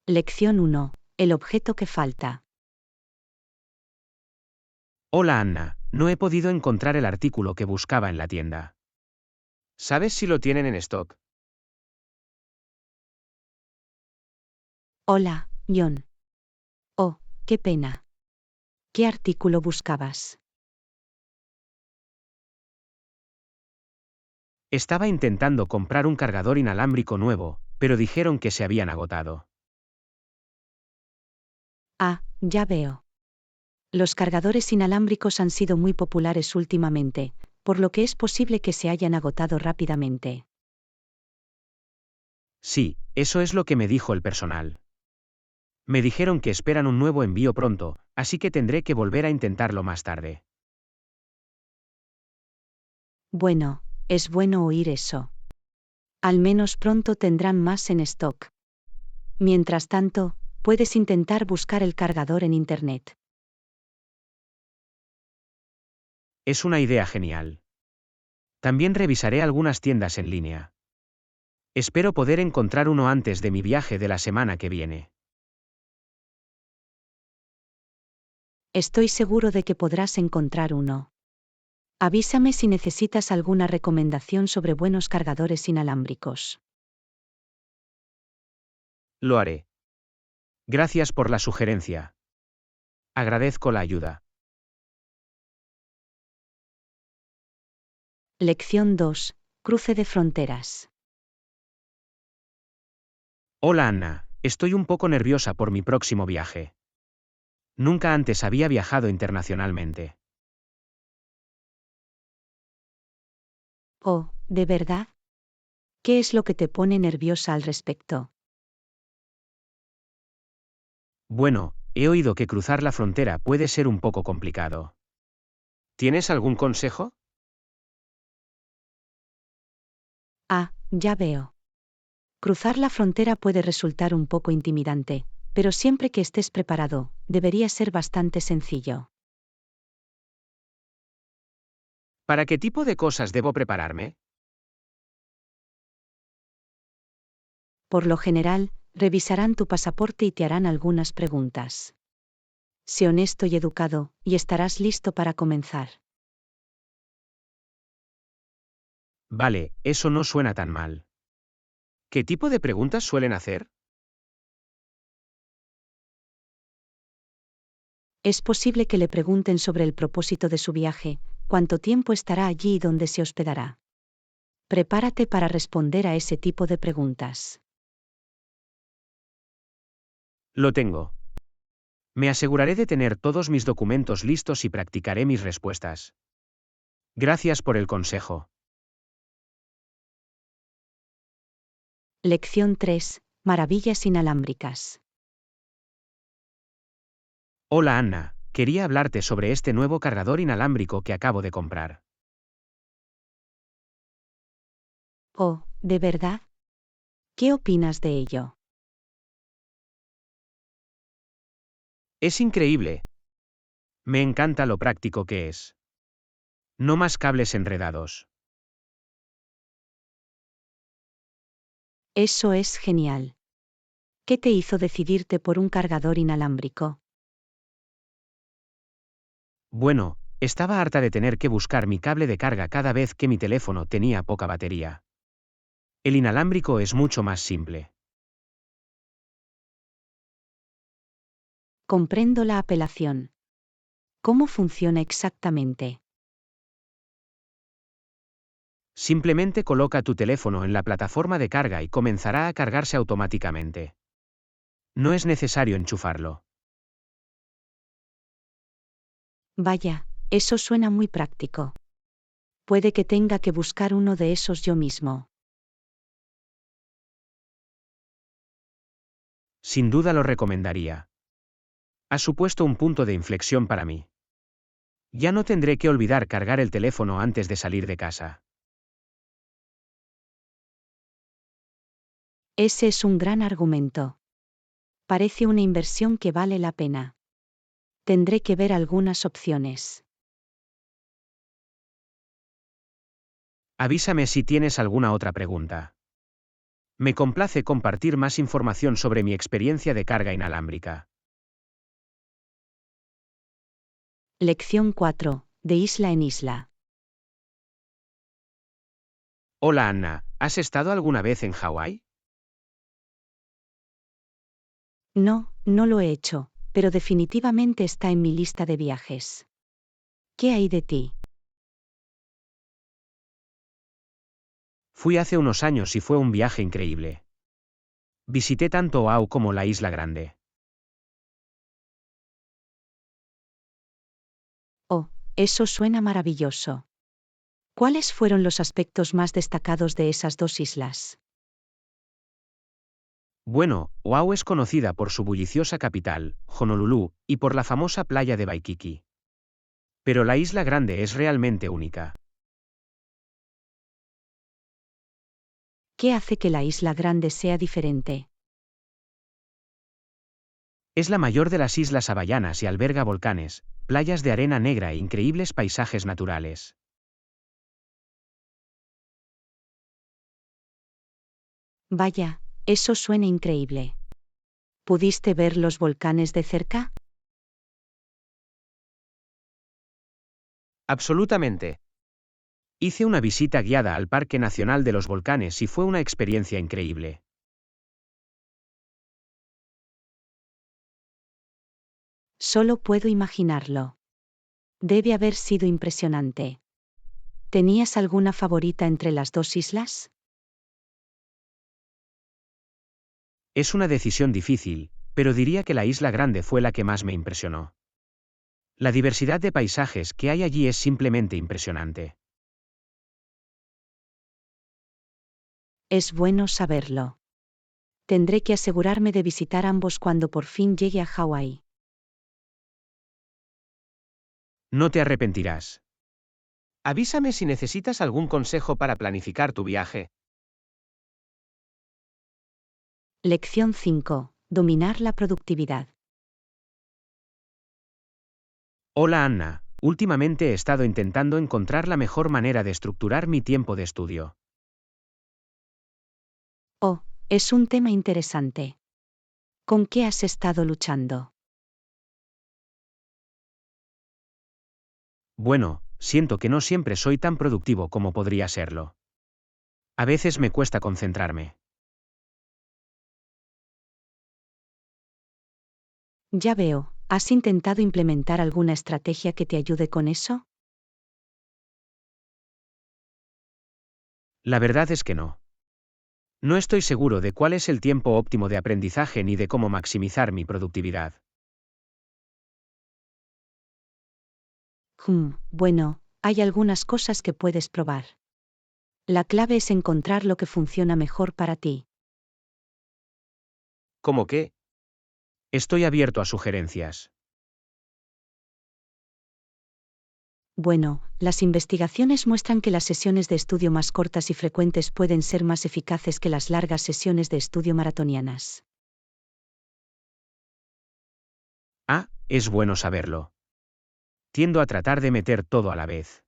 Lección 1. El objeto que falta. Hola Anna, no he podido encontrar el artículo que buscaba en la tienda. ¿Sabes si lo tienen en stock? Hola, John. Oh, qué pena. ¿Qué artículo buscabas? Estaba intentando comprar un cargador inalámbrico nuevo, pero dijeron que se habían agotado. Ah, ya veo. Los cargadores inalámbricos han sido muy populares últimamente, por lo que es posible que se hayan agotado rápidamente. Sí, eso es lo que me dijo el personal. Me dijeron que esperan un nuevo envío pronto, así que tendré que volver a intentarlo más tarde. Bueno, es bueno oír eso. Al menos pronto tendrán más en stock. Mientras tanto, puedes intentar buscar el cargador en Internet. Es una idea genial. También revisaré algunas tiendas en línea. Espero poder encontrar uno antes de mi viaje de la semana que viene. Estoy seguro de que podrás encontrar uno. Avísame si necesitas alguna recomendación sobre buenos cargadores inalámbricos. Lo haré. Gracias por la sugerencia. Agradezco la ayuda. Lección 2. Cruce de fronteras. Hola Anna, estoy un poco nerviosa por mi próximo viaje. Nunca antes había viajado internacionalmente. Oh, ¿de verdad? ¿Qué es lo que te pone nerviosa al respecto? Bueno, he oído que cruzar la frontera puede ser un poco complicado. ¿Tienes algún consejo? Ah, ya veo. Cruzar la frontera puede resultar un poco intimidante, pero siempre que estés preparado, debería ser bastante sencillo. ¿Para qué tipo de cosas debo prepararme? Por lo general, revisarán tu pasaporte y te harán algunas preguntas. Sé honesto y educado, y estarás listo para comenzar. Vale, eso no suena tan mal. ¿Qué tipo de preguntas suelen hacer? Es posible que le pregunten sobre el propósito de su viaje, cuánto tiempo estará allí y dónde se hospedará. Prepárate para responder a ese tipo de preguntas. Lo tengo. Me aseguraré de tener todos mis documentos listos y practicaré mis respuestas. Gracias por el consejo. Lección 3. Maravillas inalámbricas. Hola Anna, quería hablarte sobre este nuevo cargador inalámbrico que acabo de comprar. Oh, ¿de verdad? ¿Qué opinas de ello? Es increíble. Me encanta lo práctico que es. No más cables enredados. Eso es genial. ¿Qué te hizo decidirte por un cargador inalámbrico? Bueno, estaba harta de tener que buscar mi cable de carga cada vez que mi teléfono tenía poca batería. El inalámbrico es mucho más simple. Comprendo la apelación. ¿Cómo funciona exactamente? Simplemente coloca tu teléfono en la plataforma de carga y comenzará a cargarse automáticamente. No es necesario enchufarlo. Vaya, eso suena muy práctico. Puede que tenga que buscar uno de esos yo mismo. Sin duda lo recomendaría. Ha supuesto un punto de inflexión para mí. Ya no tendré que olvidar cargar el teléfono antes de salir de casa. Ese es un gran argumento. Parece una inversión que vale la pena. Tendré que ver algunas opciones. Avísame si tienes alguna otra pregunta. Me complace compartir más información sobre mi experiencia de carga inalámbrica. Lección 4. De isla en isla. Hola Anna, ¿has estado alguna vez en Hawái? No, no lo he hecho, pero definitivamente está en mi lista de viajes. ¿Qué hay de ti? Fui hace unos años y fue un viaje increíble. Visité tanto Oahu como la Isla Grande. Oh, eso suena maravilloso. ¿Cuáles fueron los aspectos más destacados de esas dos islas? Bueno, Oahu es conocida por su bulliciosa capital, Honolulu, y por la famosa playa de Waikiki. Pero la Isla Grande es realmente única. ¿Qué hace que la isla grande sea diferente? Es la mayor de las islas hawaianas y alberga volcanes, playas de arena negra e increíbles paisajes naturales. Vaya, eso suena increíble. ¿Pudiste ver los volcanes de cerca? Absolutamente. Hice una visita guiada al Parque Nacional de los Volcanes y fue una experiencia increíble. Solo puedo imaginarlo. Debe haber sido impresionante. ¿Tenías alguna favorita entre las dos islas? Es una decisión difícil, pero diría que la Isla Grande fue la que más me impresionó. La diversidad de paisajes que hay allí es simplemente impresionante. Es bueno saberlo. Tendré que asegurarme de visitar ambos cuando por fin llegue a Hawái. No te arrepentirás. Avísame si necesitas algún consejo para planificar tu viaje. Lección 5. Dominar la productividad. Hola Anna, últimamente he estado intentando encontrar la mejor manera de estructurar mi tiempo de estudio. Oh, es un tema interesante. ¿Con qué has estado luchando? Bueno, siento que no siempre soy tan productivo como podría serlo. A veces me cuesta concentrarme. Ya veo, ¿has intentado implementar alguna estrategia que te ayude con eso? La verdad es que no. No estoy seguro de cuál es el tiempo óptimo de aprendizaje ni de cómo maximizar mi productividad. Bueno, hay algunas cosas que puedes probar. La clave es encontrar lo que funciona mejor para ti. ¿Cómo qué? Estoy abierto a sugerencias. Bueno, las investigaciones muestran que las sesiones de estudio más cortas y frecuentes pueden ser más eficaces que las largas sesiones de estudio maratonianas. Ah, es bueno saberlo. Tiendo a tratar de meter todo a la vez.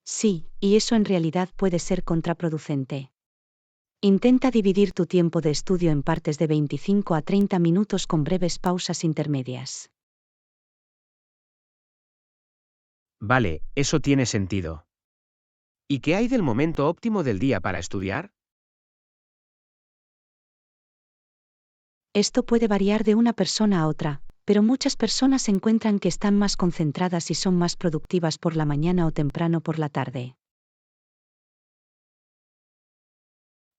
Sí, y eso en realidad puede ser contraproducente. Intenta dividir tu tiempo de estudio en partes de 25 a 30 minutos con breves pausas intermedias. Vale, eso tiene sentido. ¿Y qué hay del momento óptimo del día para estudiar? Esto puede variar de una persona a otra, pero muchas personas encuentran que están más concentradas y son más productivas por la mañana o temprano por la tarde.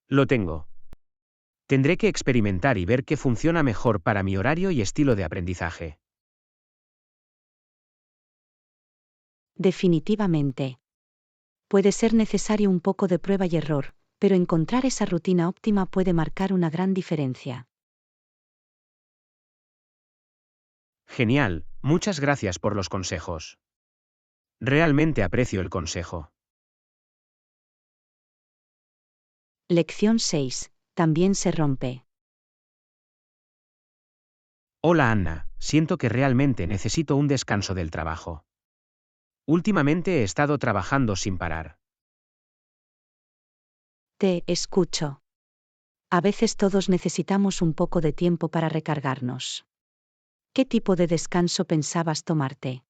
Lo tengo. Tendré que experimentar y ver qué funciona mejor para mi horario y estilo de aprendizaje. Definitivamente. Puede ser necesario un poco de prueba y error, pero encontrar esa rutina óptima puede marcar una gran diferencia. Genial, muchas gracias por los consejos. Realmente aprecio el consejo. Lección 6. También se rompe. Hola Anna, siento que realmente necesito un descanso del trabajo. Últimamente he estado trabajando sin parar. Te escucho. A veces todos necesitamos un poco de tiempo para recargarnos. ¿Qué tipo de descanso pensabas tomarte?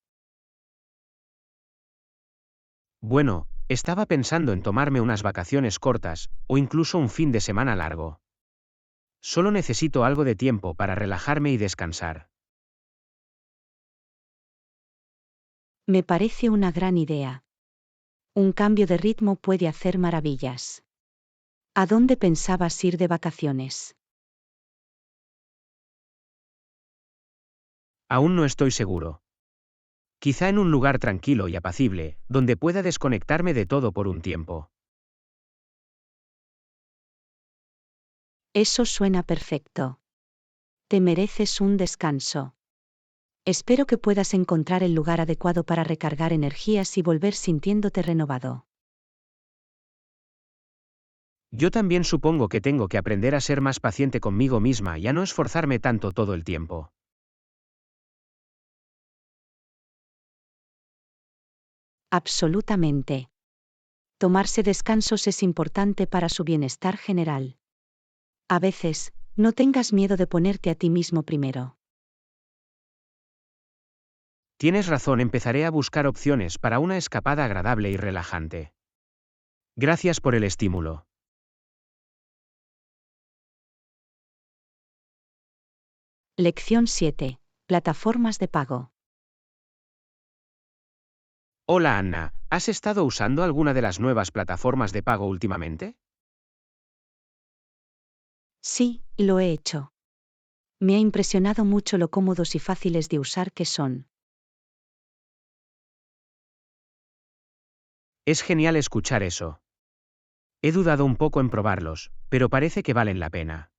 Bueno, estaba pensando en tomarme unas vacaciones cortas, o incluso un fin de semana largo. Solo necesito algo de tiempo para relajarme y descansar. Me parece una gran idea. Un cambio de ritmo puede hacer maravillas. ¿A dónde pensabas ir de vacaciones? Aún no estoy seguro. Quizá en un lugar tranquilo y apacible, donde pueda desconectarme de todo por un tiempo. Eso suena perfecto. Te mereces un descanso. Espero que puedas encontrar el lugar adecuado para recargar energías y volver sintiéndote renovado. Yo también supongo que tengo que aprender a ser más paciente conmigo misma y a no esforzarme tanto todo el tiempo. Absolutamente. Tomarse descansos es importante para su bienestar general. A veces, no tengas miedo de ponerte a ti mismo primero. Tienes razón, empezaré a buscar opciones para una escapada agradable y relajante. Gracias por el estímulo. Lección 7. Plataformas de pago. Hola Anna, ¿has estado usando alguna de las nuevas plataformas de pago últimamente? Sí, lo he hecho. Me ha impresionado mucho lo cómodos y fáciles de usar que son. Es genial escuchar eso. He dudado un poco en probarlos, pero parece que valen la pena.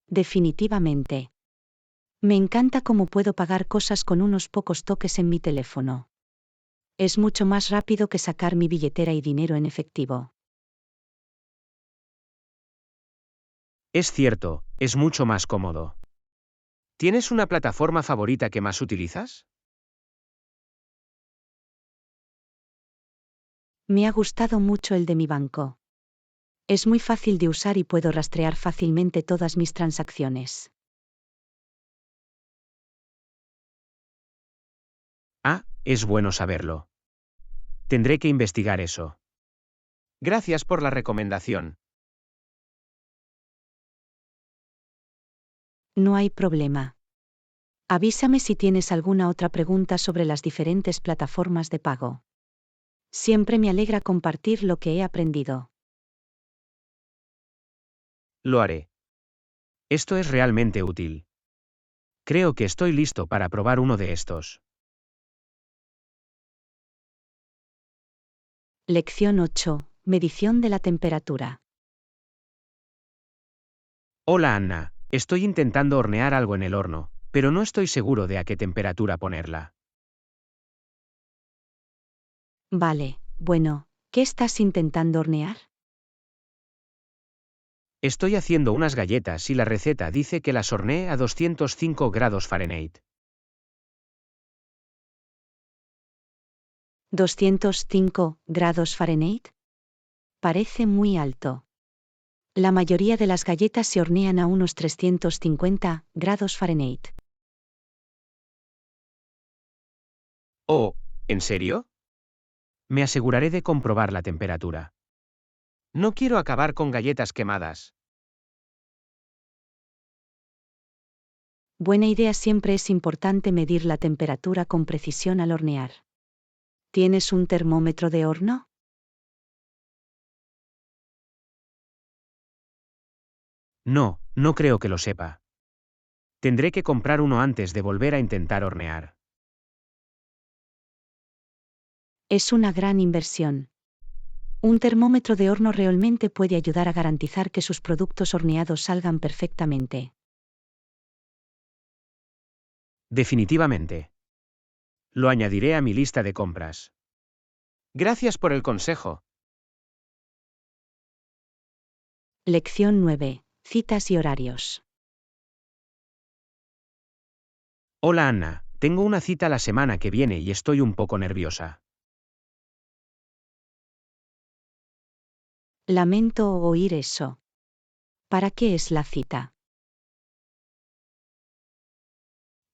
Definitivamente. Me encanta cómo puedo pagar cosas con unos pocos toques en mi teléfono. Es mucho más rápido que sacar mi billetera y dinero en efectivo. Es cierto, es mucho más cómodo. ¿Tienes una plataforma favorita que más utilizas? Me ha gustado mucho el de mi banco. Es muy fácil de usar y puedo rastrear fácilmente todas mis transacciones. Ah, es bueno saberlo. Tendré que investigar eso. Gracias por la recomendación. No hay problema. Avísame si tienes alguna otra pregunta sobre las diferentes plataformas de pago. Siempre me alegra compartir lo que he aprendido. Lo haré. Esto es realmente útil. Creo que estoy listo para probar uno de estos. Lección 8. Medición de la temperatura. Hola Anna, estoy intentando hornear algo en el horno, pero no estoy seguro de a qué temperatura ponerla. Vale, bueno, ¿qué estás intentando hornear? Estoy haciendo unas galletas y la receta dice que las horneé a 205 grados Fahrenheit. 205 grados Fahrenheit. Parece muy alto. La mayoría de las galletas se hornean a unos 350 grados Fahrenheit. Oh, ¿en serio? Me aseguraré de comprobar la temperatura. No quiero acabar con galletas quemadas. Buena idea, siempre es importante medir la temperatura con precisión al hornear. ¿Tienes un termómetro de horno? No, no creo que lo sepa. Tendré que comprar uno antes de volver a intentar hornear. Es una gran inversión. Un termómetro de horno realmente puede ayudar a garantizar que sus productos horneados salgan perfectamente. Definitivamente. Lo añadiré a mi lista de compras. Gracias por el consejo. Lección 9. Citas y horarios. Hola Anna, tengo una cita la semana que viene y estoy un poco nerviosa. Lamento oír eso. ¿Para qué es la cita?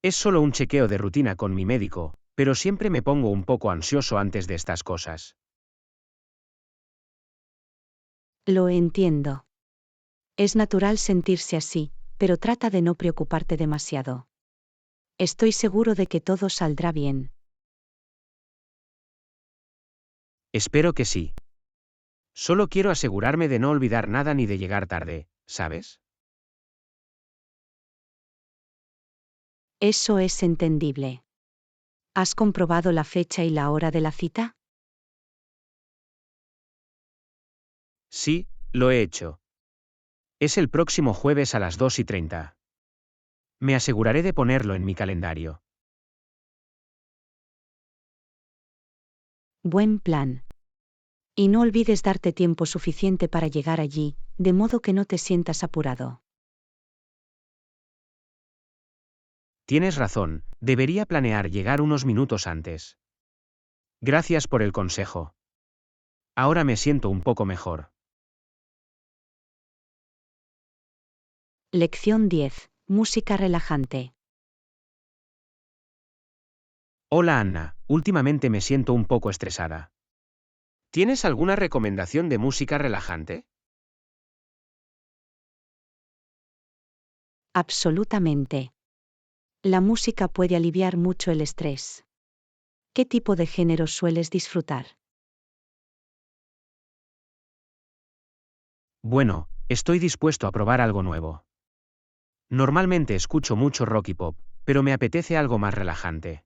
Es solo un chequeo de rutina con mi médico, pero siempre me pongo un poco ansioso antes de estas cosas. Lo entiendo. Es natural sentirse así, pero trata de no preocuparte demasiado. Estoy seguro de que todo saldrá bien. Espero que sí. Solo quiero asegurarme de no olvidar nada ni de llegar tarde, ¿sabes? Eso es entendible. ¿Has comprobado la fecha y la hora de la cita? Sí, lo he hecho. Es el próximo jueves a las 2:30. Me aseguraré de ponerlo en mi calendario. Buen plan. Y no olvides darte tiempo suficiente para llegar allí, de modo que no te sientas apurado. Tienes razón, debería planear llegar unos minutos antes. Gracias por el consejo. Ahora me siento un poco mejor. Lección 10. Música relajante. Hola Anna, últimamente me siento un poco estresada. ¿Tienes alguna recomendación de música relajante? Absolutamente. La música puede aliviar mucho el estrés. ¿Qué tipo de género sueles disfrutar? Bueno, estoy dispuesto a probar algo nuevo. Normalmente escucho mucho rock y pop, pero me apetece algo más relajante.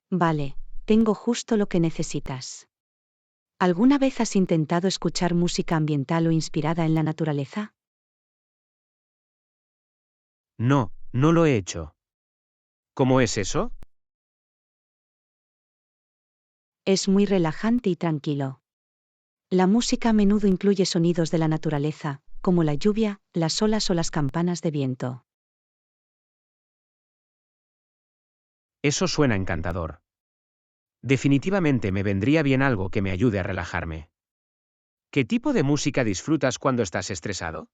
Vale, tengo justo lo que necesitas. ¿Alguna vez has intentado escuchar música ambiental o inspirada en la naturaleza? No, no lo he hecho. ¿Cómo es eso? Es muy relajante y tranquilo. La música a menudo incluye sonidos de la naturaleza, como la lluvia, las olas o las campanas de viento. Eso suena encantador. Definitivamente me vendría bien algo que me ayude a relajarme. ¿Qué tipo de música disfrutas cuando estás estresado?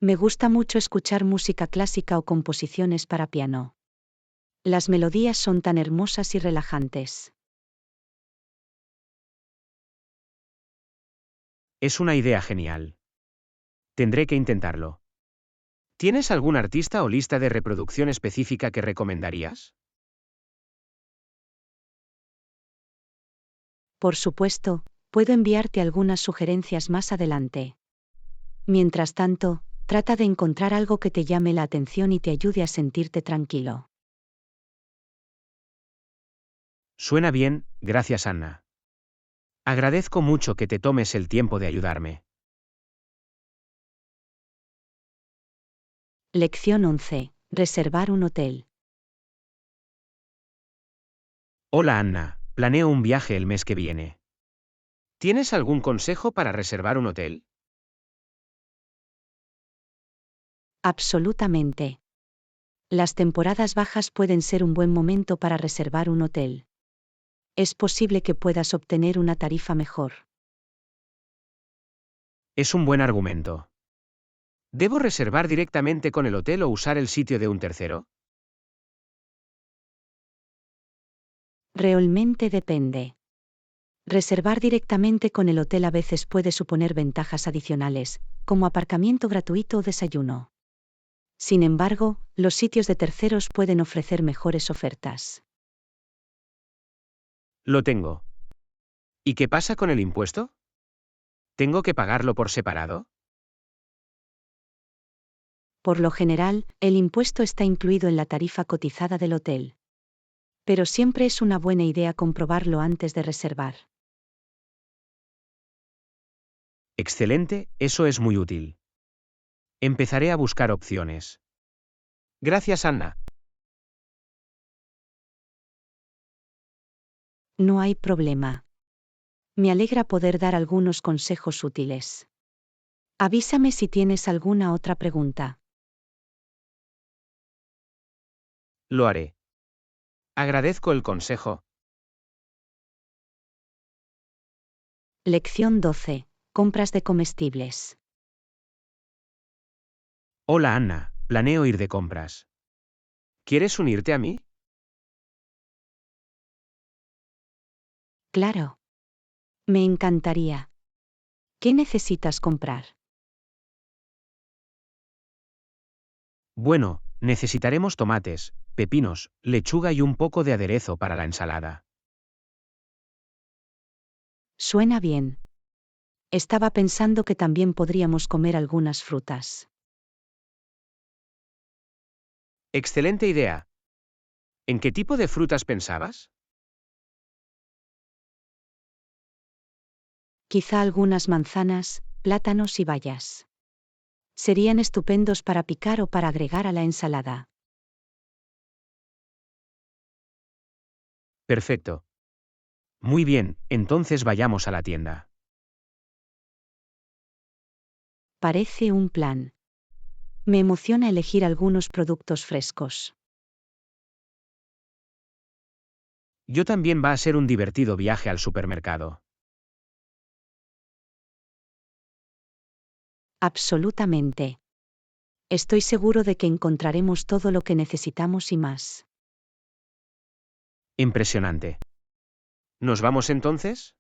Me gusta mucho escuchar música clásica o composiciones para piano. Las melodías son tan hermosas y relajantes. Es una idea genial. Tendré que intentarlo. ¿Tienes algún artista o lista de reproducción específica que recomendarías? Por supuesto, puedo enviarte algunas sugerencias más adelante. Mientras tanto, trata de encontrar algo que te llame la atención y te ayude a sentirte tranquilo. Suena bien, gracias Anna. Agradezco mucho que te tomes el tiempo de ayudarme. Lección 11. Reservar un hotel. Hola Anna, planeo un viaje el mes que viene. ¿Tienes algún consejo para reservar un hotel? Absolutamente. Las temporadas bajas pueden ser un buen momento para reservar un hotel. Es posible que puedas obtener una tarifa mejor. Es un buen argumento. ¿Debo reservar directamente con el hotel o usar el sitio de un tercero? Realmente depende. Reservar directamente con el hotel a veces puede suponer ventajas adicionales, como aparcamiento gratuito o desayuno. Sin embargo, los sitios de terceros pueden ofrecer mejores ofertas. Lo tengo. ¿Y qué pasa con el impuesto? ¿Tengo que pagarlo por separado? Por lo general, el impuesto está incluido en la tarifa cotizada del hotel. Pero siempre es una buena idea comprobarlo antes de reservar. Excelente, eso es muy útil. Empezaré a buscar opciones. Gracias, Anna. No hay problema. Me alegra poder dar algunos consejos útiles. Avísame si tienes alguna otra pregunta. Lo haré. Agradezco el consejo. Lección 12. Compras de comestibles. Hola Anna, planeo ir de compras. ¿Quieres unirte a mí? Claro. Me encantaría. ¿Qué necesitas comprar? Bueno, necesitaremos tomates, pepinos, lechuga y un poco de aderezo para la ensalada. Suena bien. Estaba pensando que también podríamos comer algunas frutas. Excelente idea. ¿En qué tipo de frutas pensabas? Quizá algunas manzanas, plátanos y bayas. Serían estupendos para picar o para agregar a la ensalada. Perfecto. Muy bien, entonces vayamos a la tienda. Parece un plan. Me emociona elegir algunos productos frescos. Yo también va a ser un divertido viaje al supermercado. Absolutamente. Estoy seguro de que encontraremos todo lo que necesitamos y más. Impresionante. ¿Nos vamos entonces?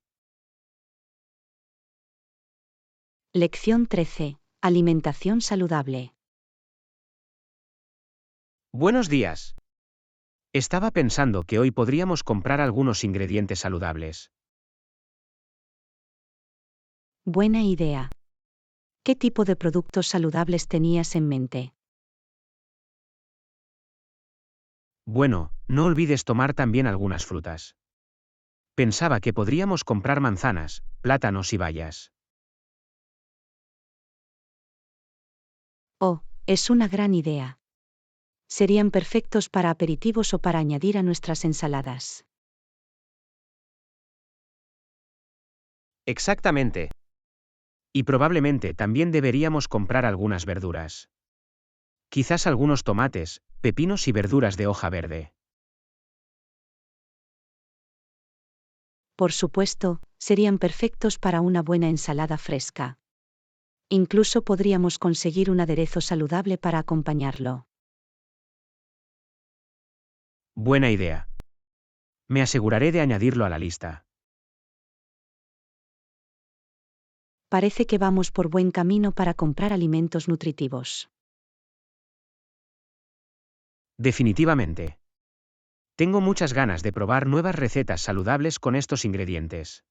Lección 13. Alimentación saludable. Buenos días. Estaba pensando que hoy podríamos comprar algunos ingredientes saludables. Buena idea. ¿Qué tipo de productos saludables tenías en mente? Bueno, no olvides tomar también algunas frutas. Pensaba que podríamos comprar manzanas, plátanos y bayas. Oh, es una gran idea. Serían perfectos para aperitivos o para añadir a nuestras ensaladas. Exactamente. Y probablemente también deberíamos comprar algunas verduras. Quizás algunos tomates, pepinos y verduras de hoja verde. Por supuesto, serían perfectos para una buena ensalada fresca. Incluso podríamos conseguir un aderezo saludable para acompañarlo. Buena idea. Me aseguraré de añadirlo a la lista. Parece que vamos por buen camino para comprar alimentos nutritivos. Definitivamente. Tengo muchas ganas de probar nuevas recetas saludables con estos ingredientes.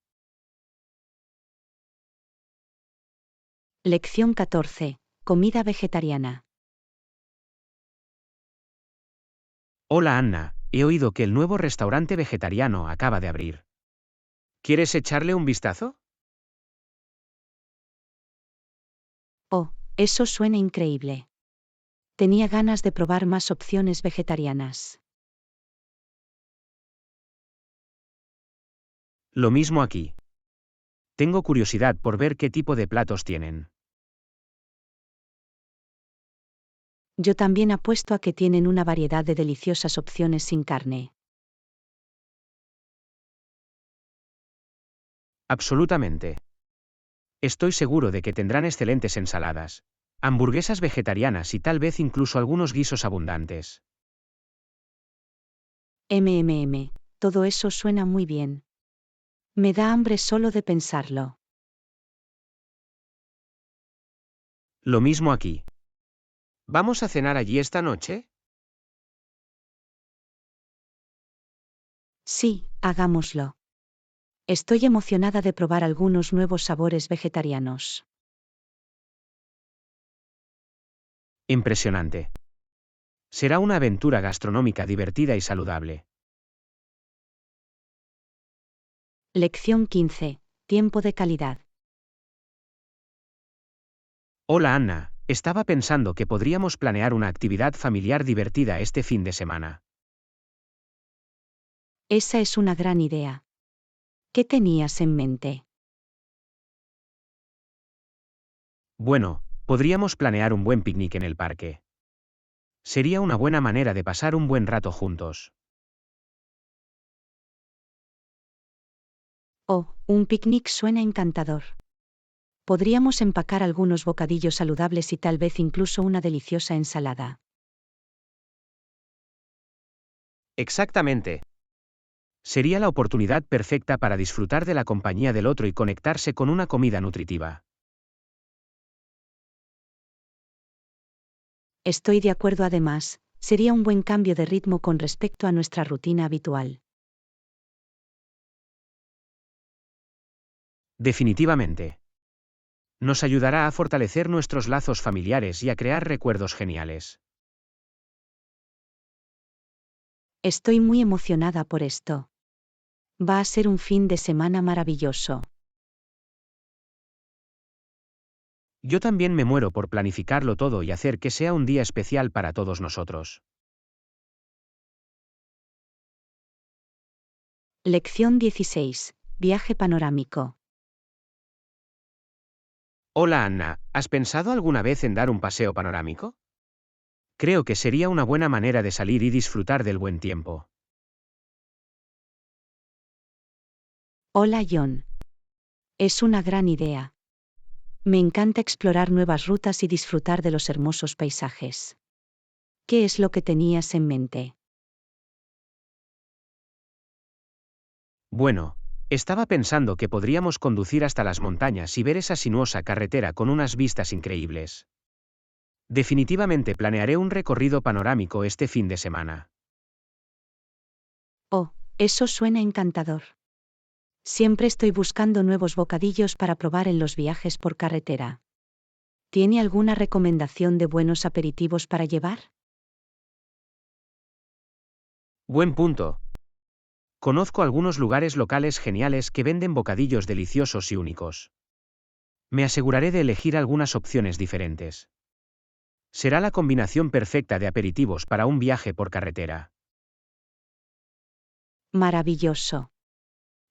Lección 14. Comida vegetariana. Hola Anna, he oído que el nuevo restaurante vegetariano acaba de abrir. ¿Quieres echarle un vistazo? Oh, eso suena increíble. Tenía ganas de probar más opciones vegetarianas. Lo mismo aquí. Tengo curiosidad por ver qué tipo de platos tienen. Yo también apuesto a que tienen una variedad de deliciosas opciones sin carne. Absolutamente. Estoy seguro de que tendrán excelentes ensaladas, hamburguesas vegetarianas y tal vez incluso algunos guisos abundantes. Todo eso suena muy bien. Me da hambre solo de pensarlo. Lo mismo aquí. ¿Vamos a cenar allí esta noche? Sí, hagámoslo. Estoy emocionada de probar algunos nuevos sabores vegetarianos. Impresionante. Será una aventura gastronómica divertida y saludable. Lección 15. Tiempo de calidad. Hola Anna, estaba pensando que podríamos planear una actividad familiar divertida este fin de semana. Esa es una gran idea. ¿Qué tenías en mente? Bueno, podríamos planear un buen picnic en el parque. Sería una buena manera de pasar un buen rato juntos. Oh, un picnic suena encantador. Podríamos empacar algunos bocadillos saludables y tal vez incluso una deliciosa ensalada. Exactamente. Sería la oportunidad perfecta para disfrutar de la compañía del otro y conectarse con una comida nutritiva. Estoy de acuerdo además, sería un buen cambio de ritmo con respecto a nuestra rutina habitual. Definitivamente. Nos ayudará a fortalecer nuestros lazos familiares y a crear recuerdos geniales. Estoy muy emocionada por esto. Va a ser un fin de semana maravilloso. Yo también me muero por planificarlo todo y hacer que sea un día especial para todos nosotros. Lección 16. Viaje panorámico. Hola Anna, ¿has pensado alguna vez en dar un paseo panorámico? Creo que sería una buena manera de salir y disfrutar del buen tiempo. Hola John. Es una gran idea. Me encanta explorar nuevas rutas y disfrutar de los hermosos paisajes. ¿Qué es lo que tenías en mente? Bueno, estaba pensando que podríamos conducir hasta las montañas y ver esa sinuosa carretera con unas vistas increíbles. Definitivamente planearé un recorrido panorámico este fin de semana. Oh, eso suena encantador. Siempre estoy buscando nuevos bocadillos para probar en los viajes por carretera. ¿Tiene alguna recomendación de buenos aperitivos para llevar? Buen punto. Conozco algunos lugares locales geniales que venden bocadillos deliciosos y únicos. Me aseguraré de elegir algunas opciones diferentes. Será la combinación perfecta de aperitivos para un viaje por carretera. Maravilloso.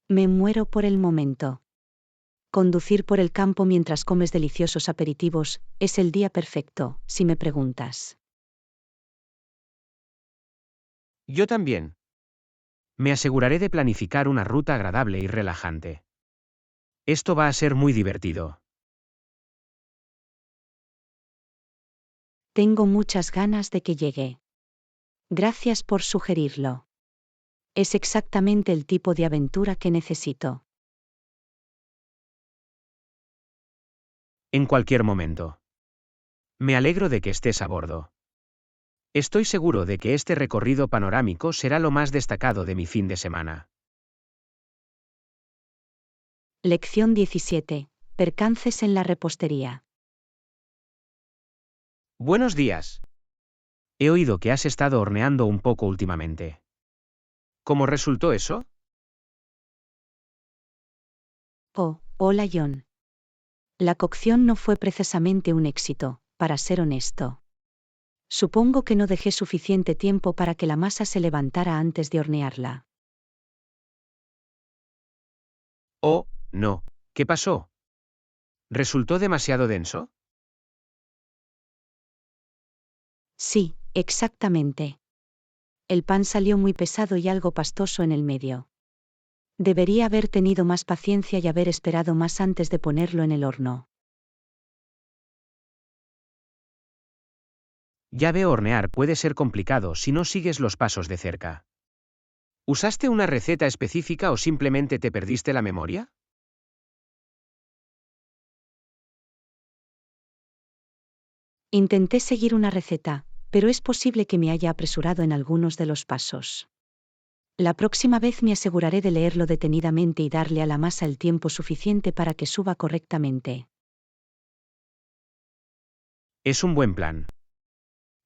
Me muero por el momento. Conducir por el campo mientras comes deliciosos aperitivos es el día perfecto, si me preguntas. Yo también. Me aseguraré de planificar una ruta agradable y relajante. Esto va a ser muy divertido. Tengo muchas ganas de que llegue. Gracias por sugerirlo. Es exactamente el tipo de aventura que necesito. En cualquier momento. Me alegro de que estés a bordo. Estoy seguro de que este recorrido panorámico será lo más destacado de mi fin de semana. Lección 17. Percances en la repostería. Buenos días. He oído que has estado horneando un poco últimamente. ¿Cómo resultó eso? Oh, hola John. La cocción no fue precisamente un éxito, para ser honesto. Supongo que no dejé suficiente tiempo para que la masa se levantara antes de hornearla. Oh, no. ¿Qué pasó? ¿Resultó demasiado denso? Sí, exactamente. El pan salió muy pesado y algo pastoso en el medio. Debería haber tenido más paciencia y haber esperado más antes de ponerlo en el horno. Ya veo, hornear puede ser complicado si no sigues los pasos de cerca. ¿Usaste una receta específica o simplemente te perdiste la memoria? Intenté seguir una receta, pero es posible que me haya apresurado en algunos de los pasos. La próxima vez me aseguraré de leerlo detenidamente y darle a la masa el tiempo suficiente para que suba correctamente. Es un buen plan.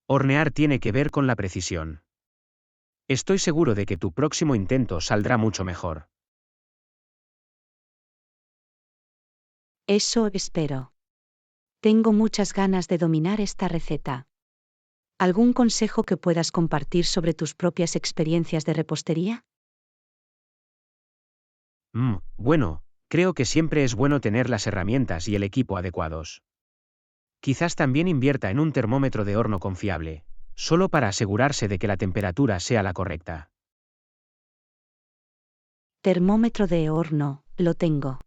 Hornear tiene que ver con la precisión. Estoy seguro de que tu próximo intento saldrá mucho mejor. Eso espero. Tengo muchas ganas de dominar esta receta. ¿Algún consejo que puedas compartir sobre tus propias experiencias de repostería? Bueno, creo que siempre es bueno tener las herramientas y el equipo adecuados. Quizás también invierta en un termómetro de horno confiable, solo para asegurarse de que la temperatura sea la correcta. Termómetro de horno, lo tengo.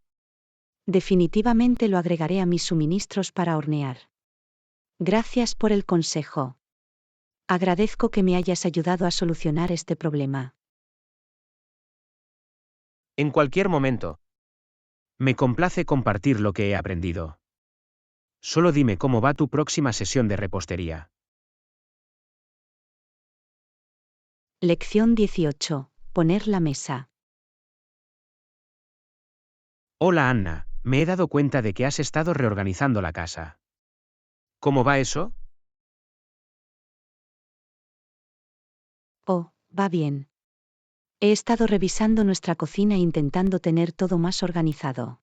Definitivamente lo agregaré a mis suministros para hornear. Gracias por el consejo. Agradezco que me hayas ayudado a solucionar este problema. En cualquier momento. Me complace compartir lo que he aprendido. Solo dime cómo va tu próxima sesión de repostería. Lección 18. Poner la mesa. Hola Anna, me he dado cuenta de que has estado reorganizando la casa. ¿Cómo va eso? Oh, va bien. He estado revisando nuestra cocina e intentando tener todo más organizado.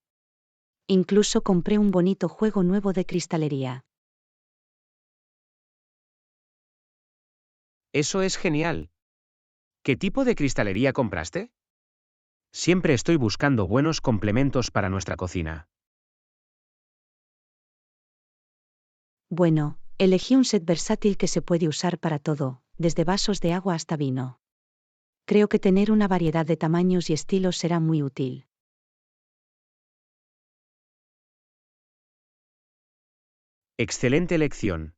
Incluso compré un bonito juego nuevo de cristalería. Eso es genial. ¿Qué tipo de cristalería compraste? Siempre estoy buscando buenos complementos para nuestra cocina. Bueno, elegí un set versátil que se puede usar para todo, desde vasos de agua hasta vino. Creo que tener una variedad de tamaños y estilos será muy útil. Excelente elección.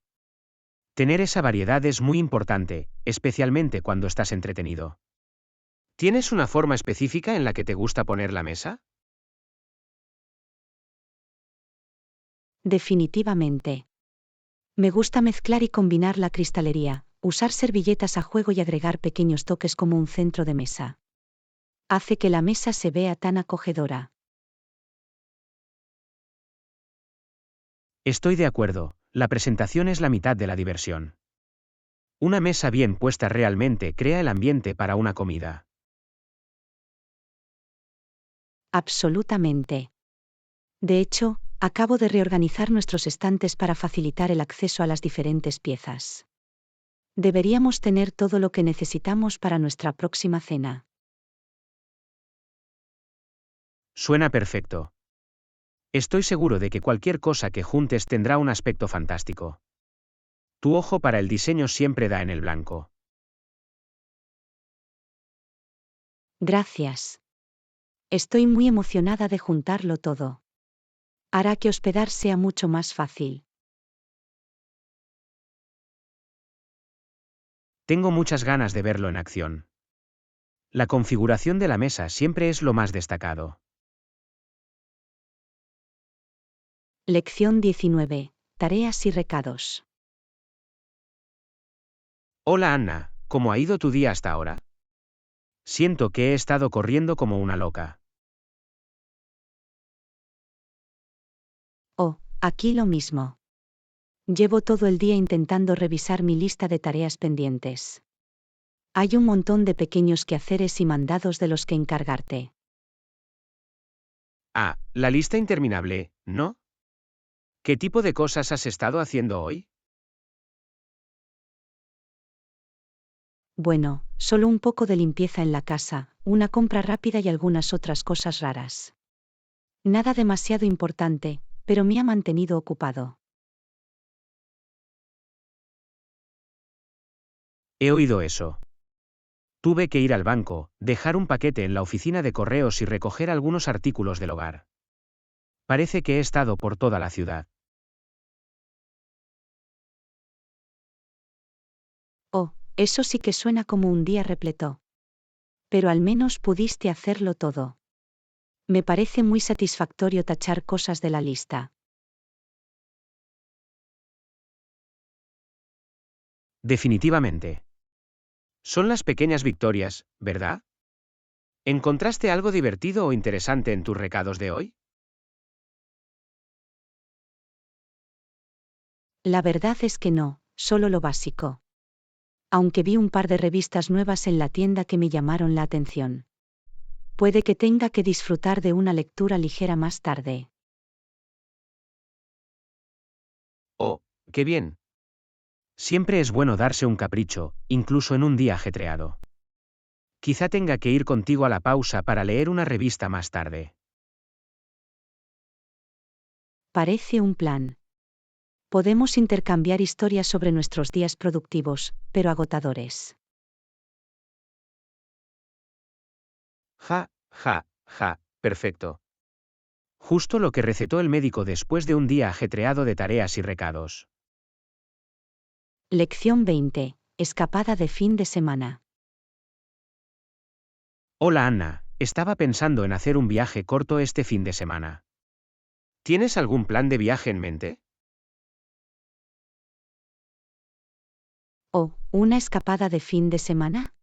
Tener esa variedad es muy importante, especialmente cuando estás entretenido. ¿Tienes una forma específica en la que te gusta poner la mesa? Definitivamente. Me gusta mezclar y combinar la cristalería, usar servilletas a juego y agregar pequeños toques como un centro de mesa. Hace que la mesa se vea tan acogedora. Estoy de acuerdo, la presentación es la mitad de la diversión. Una mesa bien puesta realmente crea el ambiente para una comida. Absolutamente. De hecho, acabo de reorganizar nuestros estantes para facilitar el acceso a las diferentes piezas. Deberíamos tener todo lo que necesitamos para nuestra próxima cena. Suena perfecto. Estoy seguro de que cualquier cosa que juntes tendrá un aspecto fantástico. Tu ojo para el diseño siempre da en el blanco. Gracias. Estoy muy emocionada de juntarlo todo. Hará que hospedar sea mucho más fácil. Tengo muchas ganas de verlo en acción. La configuración de la mesa siempre es lo más destacado. Lección 19. Tareas y recados. Hola Anna, ¿cómo ha ido tu día hasta ahora? Siento que he estado corriendo como una loca. Oh, aquí lo mismo. Llevo todo el día intentando revisar mi lista de tareas pendientes. Hay un montón de pequeños quehaceres y mandados de los que encargarte. Ah, la lista interminable, ¿no? ¿Qué tipo de cosas has estado haciendo hoy? Bueno, solo un poco de limpieza en la casa, una compra rápida y algunas otras cosas raras. Nada demasiado importante, pero me ha mantenido ocupado. He oído eso. Tuve que ir al banco, dejar un paquete en la oficina de correos y recoger algunos artículos del hogar. Parece que he estado por toda la ciudad. Oh, eso sí que suena como un día repleto. Pero al menos pudiste hacerlo todo. Me parece muy satisfactorio tachar cosas de la lista. Definitivamente. Son las pequeñas victorias, ¿verdad? ¿Encontraste algo divertido o interesante en tus recados de hoy? La verdad es que no, solo lo básico. Aunque vi un par de revistas nuevas en la tienda que me llamaron la atención. Puede que tenga que disfrutar de una lectura ligera más tarde. Oh, qué bien. Siempre es bueno darse un capricho, incluso en un día ajetreado. Quizá tenga que ir contigo a la pausa para leer una revista más tarde. Parece un plan. Podemos intercambiar historias sobre nuestros días productivos, pero agotadores. Ja, ja, ja, perfecto. Justo lo que recetó el médico después de un día ajetreado de tareas y recados. Lección 20. Escapada de fin de semana. Hola Anna, estaba pensando en hacer un viaje corto este fin de semana. ¿Tienes algún plan de viaje en mente? Oh, ¿una escapada de fin de semana?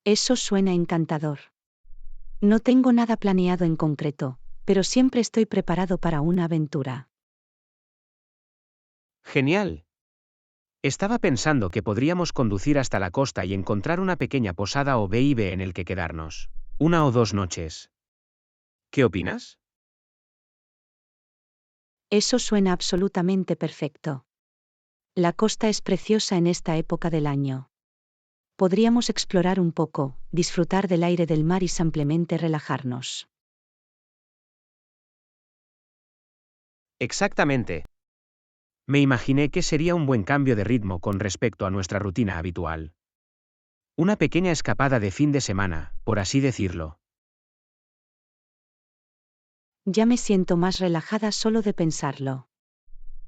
Eso suena encantador. No tengo nada planeado en concreto, pero siempre estoy preparado para una aventura. Genial. Estaba pensando que podríamos conducir hasta la costa y encontrar una pequeña posada o B&B en el que quedarnos. 1 o 2 noches. ¿Qué opinas? Eso suena absolutamente perfecto. La costa es preciosa en esta época del año. Podríamos explorar un poco, disfrutar del aire del mar y simplemente relajarnos. Exactamente. Me imaginé que sería un buen cambio de ritmo con respecto a nuestra rutina habitual. Una pequeña escapada de fin de semana, por así decirlo. Ya me siento más relajada solo de pensarlo.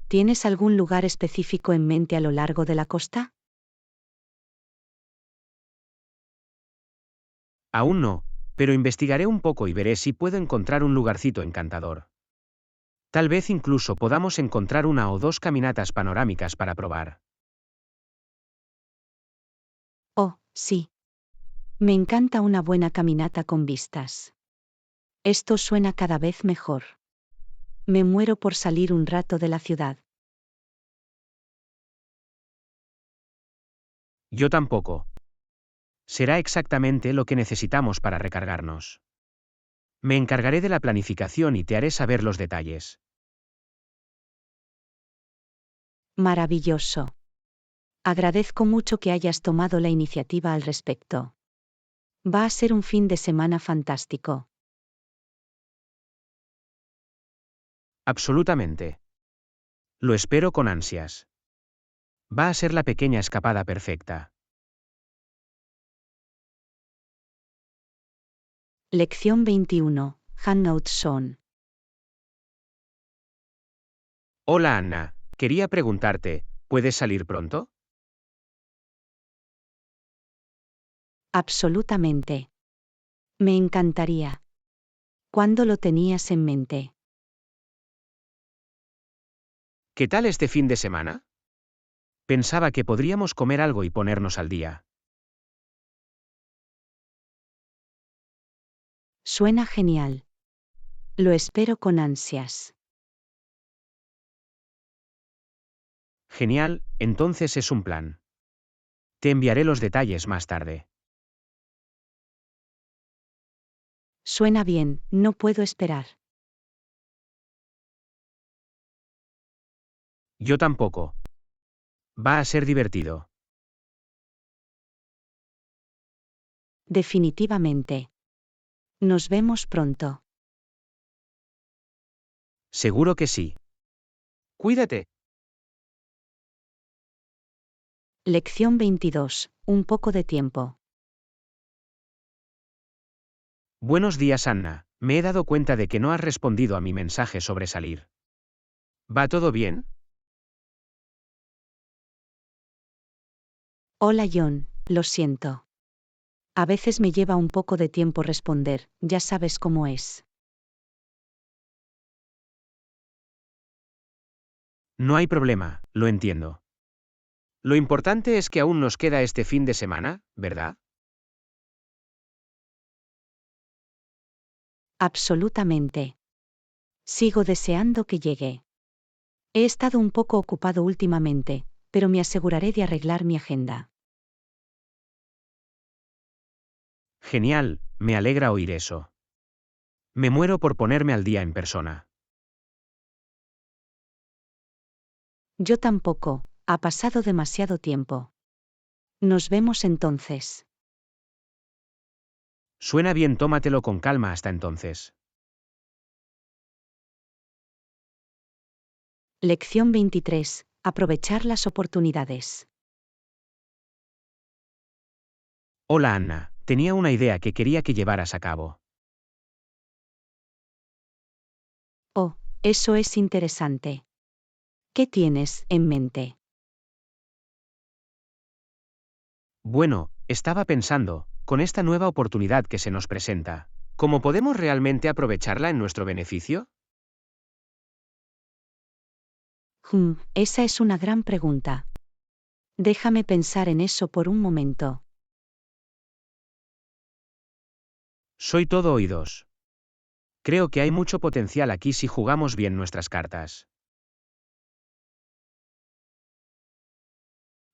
¿Tienes algún lugar específico en mente a lo largo de la costa? Aún no, pero investigaré un poco y veré si puedo encontrar un lugarcito encantador. Tal vez incluso podamos encontrar 1 o 2 caminatas panorámicas para probar. Oh, sí. Me encanta una buena caminata con vistas. Esto suena cada vez mejor. Me muero por salir un rato de la ciudad. Yo tampoco. Será exactamente lo que necesitamos para recargarnos. Me encargaré de la planificación y te haré saber los detalles. Maravilloso. Agradezco mucho que hayas tomado la iniciativa al respecto. Va a ser un fin de semana fantástico. Absolutamente. Lo espero con ansias. Va a ser la pequeña escapada perfecta. Lección 21. Hangout Zone. Hola Anna, quería preguntarte, ¿puedes salir pronto? Absolutamente. Me encantaría. ¿Cuándo lo tenías en mente? ¿Qué tal este fin de semana? Pensaba que podríamos comer algo y ponernos al día. Suena genial. Lo espero con ansias. Genial, entonces es un plan. Te enviaré los detalles más tarde. Suena bien, no puedo esperar. Yo tampoco. Va a ser divertido. Definitivamente. Nos vemos pronto. Seguro que sí. Cuídate. Lección 22. Un poco de tiempo. Buenos días Anna, me he dado cuenta de que no has respondido a mi mensaje sobre salir. ¿Va todo bien? Hola John, lo siento. A veces me lleva un poco de tiempo responder, ya sabes cómo es. No hay problema, lo entiendo. Lo importante es que aún nos queda este fin de semana, ¿verdad? Absolutamente. Sigo deseando que llegue. He estado un poco ocupado últimamente, pero me aseguraré de arreglar mi agenda. Genial, me alegra oír eso. Me muero por ponerme al día en persona. Yo tampoco, ha pasado demasiado tiempo. Nos vemos entonces. Suena bien, tómatelo con calma hasta entonces. Lección 23. Aprovechar las oportunidades. Hola Anna, tenía una idea que quería que llevaras a cabo. Oh, eso es interesante. ¿Qué tienes en mente? Bueno, estaba pensando, con esta nueva oportunidad que se nos presenta, ¿cómo podemos realmente aprovecharla en nuestro beneficio? Esa es una gran pregunta. Déjame pensar en eso por un momento. Soy todo oídos. Creo que hay mucho potencial aquí si jugamos bien nuestras cartas.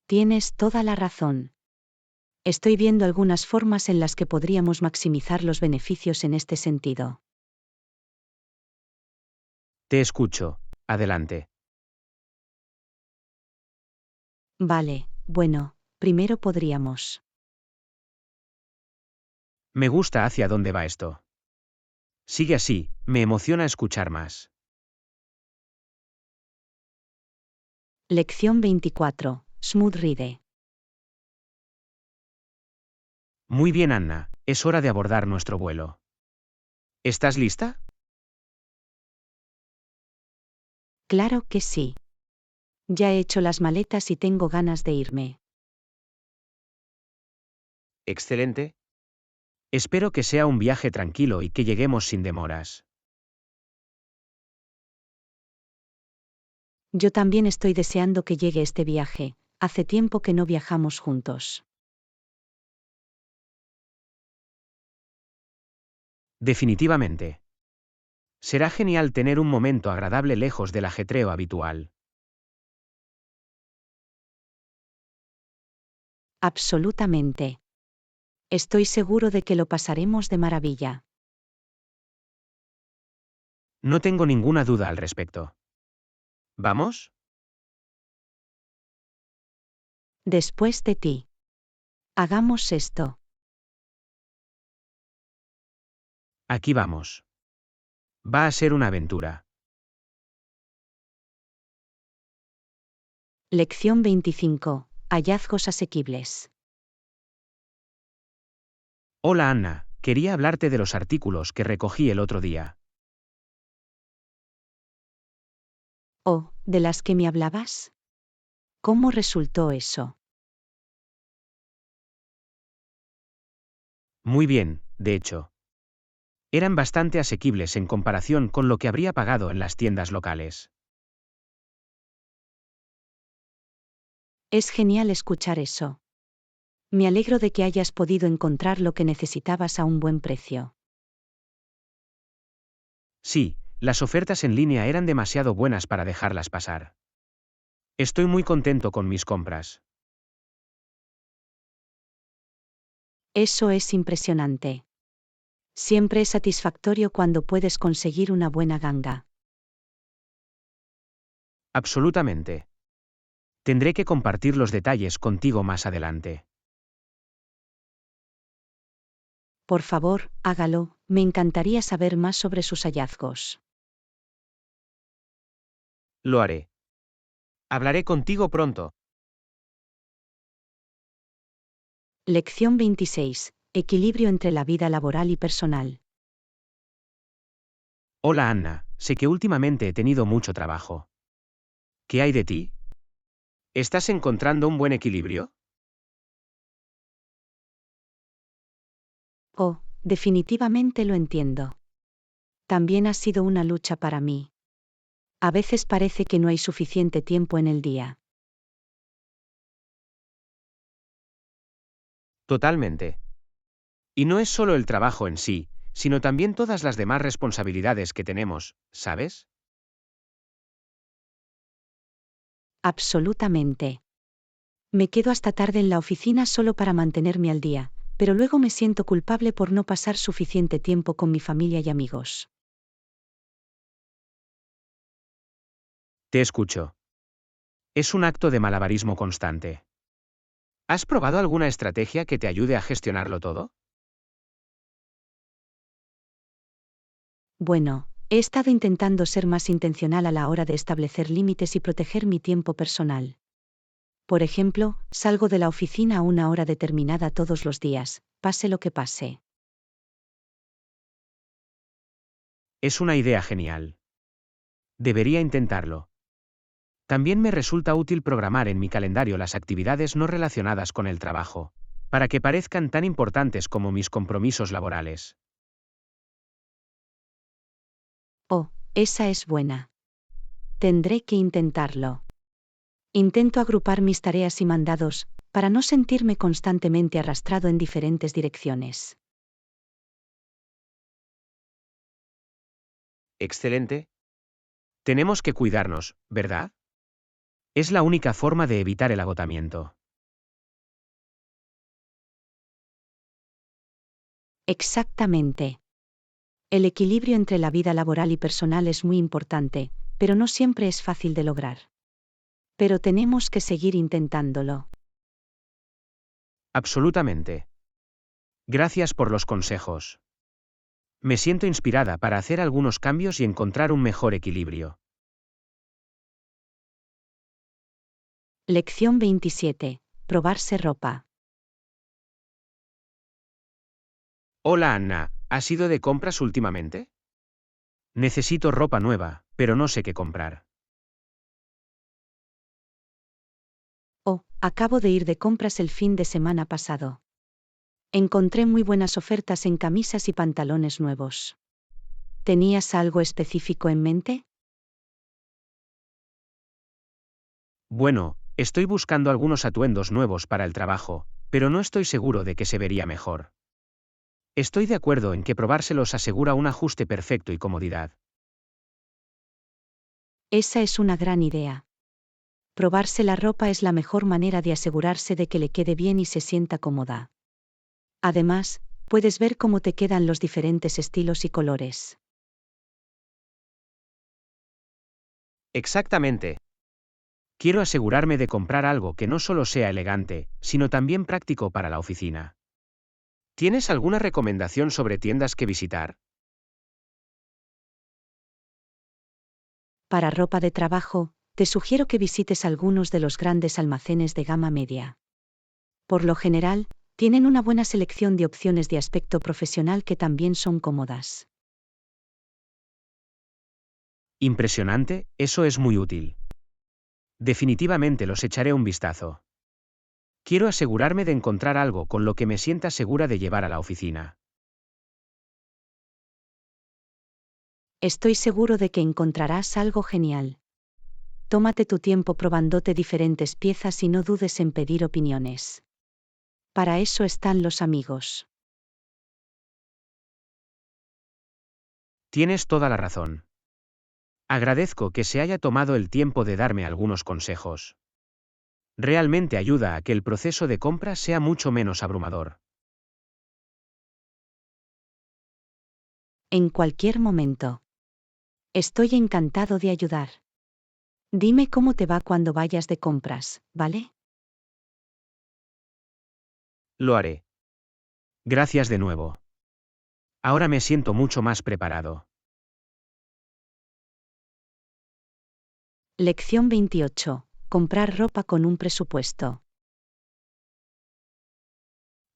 Tienes toda la razón. Estoy viendo algunas formas en las que podríamos maximizar los beneficios en este sentido. Te escucho. Adelante. Vale, bueno, primero podríamos. Me gusta hacia dónde va esto. Sigue así, me emociona escuchar más. Lección 24. Smooth Ride. Muy bien, Anna, es hora de abordar nuestro vuelo. ¿Estás lista? Claro que sí. Ya he hecho las maletas y tengo ganas de irme. Excelente. Espero que sea un viaje tranquilo y que lleguemos sin demoras. Yo también estoy deseando que llegue este viaje. Hace tiempo que no viajamos juntos. Definitivamente. Será genial tener un momento agradable lejos del ajetreo habitual. Absolutamente. Estoy seguro de que lo pasaremos de maravilla. No tengo ninguna duda al respecto. ¿Vamos? Después de ti. Hagamos esto. Aquí vamos. Va a ser una aventura. Lección 25. Hallazgos asequibles. Hola Anna, quería hablarte de los artículos que recogí el otro día. Oh, ¿de las que me hablabas? ¿Cómo resultó eso? Muy bien, de hecho. Eran bastante asequibles en comparación con lo que habría pagado en las tiendas locales. Es genial escuchar eso. Me alegro de que hayas podido encontrar lo que necesitabas a un buen precio. Sí, las ofertas en línea eran demasiado buenas para dejarlas pasar. Estoy muy contento con mis compras. Eso es impresionante. Siempre es satisfactorio cuando puedes conseguir una buena ganga. Absolutamente. Tendré que compartir los detalles contigo más adelante. Por favor, hágalo, me encantaría saber más sobre sus hallazgos. Lo haré. Hablaré contigo pronto. Lección 26. Equilibrio entre la vida laboral y personal. Hola Anna, sé que últimamente he tenido mucho trabajo. ¿Qué hay de ti? ¿Estás encontrando un buen equilibrio? Oh, definitivamente lo entiendo. También ha sido una lucha para mí. A veces parece que no hay suficiente tiempo en el día. Totalmente. Y no es solo el trabajo en sí, sino también todas las demás responsabilidades que tenemos, ¿sabes? Absolutamente. Me quedo hasta tarde en la oficina solo para mantenerme al día, pero luego me siento culpable por no pasar suficiente tiempo con mi familia y amigos. Te escucho. Es un acto de malabarismo constante. ¿Has probado alguna estrategia que te ayude a gestionarlo todo? Bueno, he estado intentando ser más intencional a la hora de establecer límites y proteger mi tiempo personal. Por ejemplo, salgo de la oficina a una hora determinada todos los días, pase lo que pase. Es una idea genial. Debería intentarlo. También me resulta útil programar en mi calendario las actividades no relacionadas con el trabajo, para que parezcan tan importantes como mis compromisos laborales. Oh, esa es buena. Tendré que intentarlo. Intento agrupar mis tareas y mandados, para no sentirme constantemente arrastrado en diferentes direcciones. Excelente. Tenemos que cuidarnos, ¿verdad? Es la única forma de evitar el agotamiento. Exactamente. El equilibrio entre la vida laboral y personal es muy importante, pero no siempre es fácil de lograr. Pero tenemos que seguir intentándolo. Absolutamente. Gracias por los consejos. Me siento inspirada para hacer algunos cambios y encontrar un mejor equilibrio. Lección 27. Probarse ropa. Hola Anna, ¿has ido de compras últimamente? Necesito ropa nueva, pero no sé qué comprar. Oh, acabo de ir de compras el fin de semana pasado. Encontré muy buenas ofertas en camisas y pantalones nuevos. ¿Tenías algo específico en mente? Bueno, estoy buscando algunos atuendos nuevos para el trabajo, pero no estoy seguro de que se vería mejor. Estoy de acuerdo en que probárselos asegura un ajuste perfecto y comodidad. Esa es una gran idea. Probarse la ropa es la mejor manera de asegurarse de que le quede bien y se sienta cómoda. Además, puedes ver cómo te quedan los diferentes estilos y colores. Exactamente. Quiero asegurarme de comprar algo que no solo sea elegante, sino también práctico para la oficina. ¿Tienes alguna recomendación sobre tiendas que visitar? Para ropa de trabajo, te sugiero que visites algunos de los grandes almacenes de gama media. Por lo general, tienen una buena selección de opciones de aspecto profesional que también son cómodas. Impresionante, eso es muy útil. Definitivamente los echaré un vistazo. Quiero asegurarme de encontrar algo con lo que me sienta segura de llevar a la oficina. Estoy seguro de que encontrarás algo genial. Tómate tu tiempo probándote diferentes piezas y no dudes en pedir opiniones. Para eso están los amigos. Tienes toda la razón. Agradezco que se haya tomado el tiempo de darme algunos consejos. Realmente ayuda a que el proceso de compra sea mucho menos abrumador. En cualquier momento. Estoy encantado de ayudar. Dime cómo te va cuando vayas de compras, ¿vale? Lo haré. Gracias de nuevo. Ahora me siento mucho más preparado. Lección 28. Comprar ropa con un presupuesto.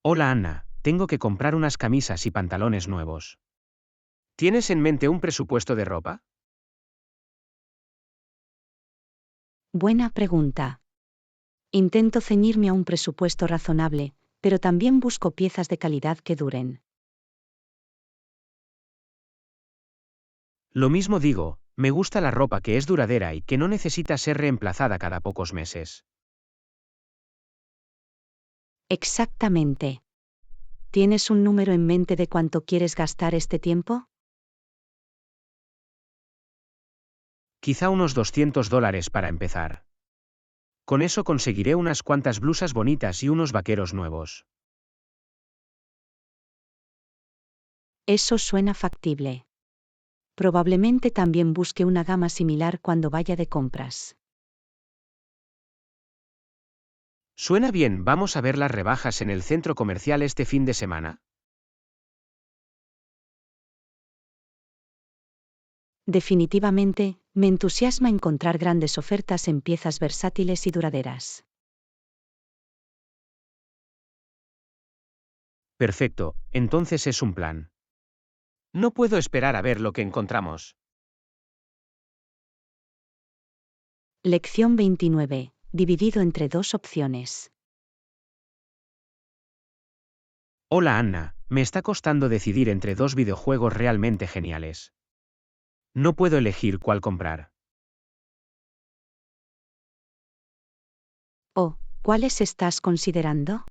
Hola Anna, tengo que comprar unas camisas y pantalones nuevos. ¿Tienes en mente un presupuesto de ropa? Buena pregunta. Intento ceñirme a un presupuesto razonable, pero también busco piezas de calidad que duren. Lo mismo digo, me gusta la ropa que es duradera y que no necesita ser reemplazada cada pocos meses. Exactamente. ¿Tienes un número en mente de cuánto quieres gastar este tiempo? Quizá unos $200 para empezar. Con eso conseguiré unas cuantas blusas bonitas y unos vaqueros nuevos. Eso suena factible. Probablemente también busque una gama similar cuando vaya de compras. Suena bien, ¿vamos a ver las rebajas en el centro comercial este fin de semana? Definitivamente, me entusiasma encontrar grandes ofertas en piezas versátiles y duraderas. Perfecto, entonces es un plan. No puedo esperar a ver lo que encontramos. Lección 29. Dividido entre dos opciones. Hola Anna, me está costando decidir entre dos videojuegos realmente geniales. No puedo elegir cuál comprar. Oh, ¿cuáles estás considerando?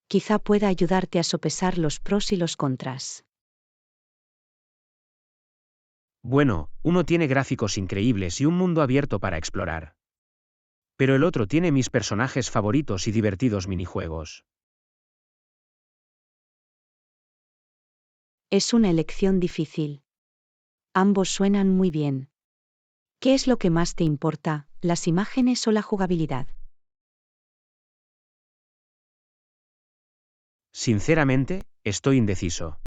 Quizá pueda ayudarte a sopesar los pros y los contras. Bueno, uno tiene gráficos increíbles y un mundo abierto para explorar. Pero el otro tiene mis personajes favoritos y divertidos minijuegos. Es una elección difícil. Ambos suenan muy bien. ¿Qué es lo que más te importa, las imágenes o la jugabilidad? Sinceramente, estoy indeciso.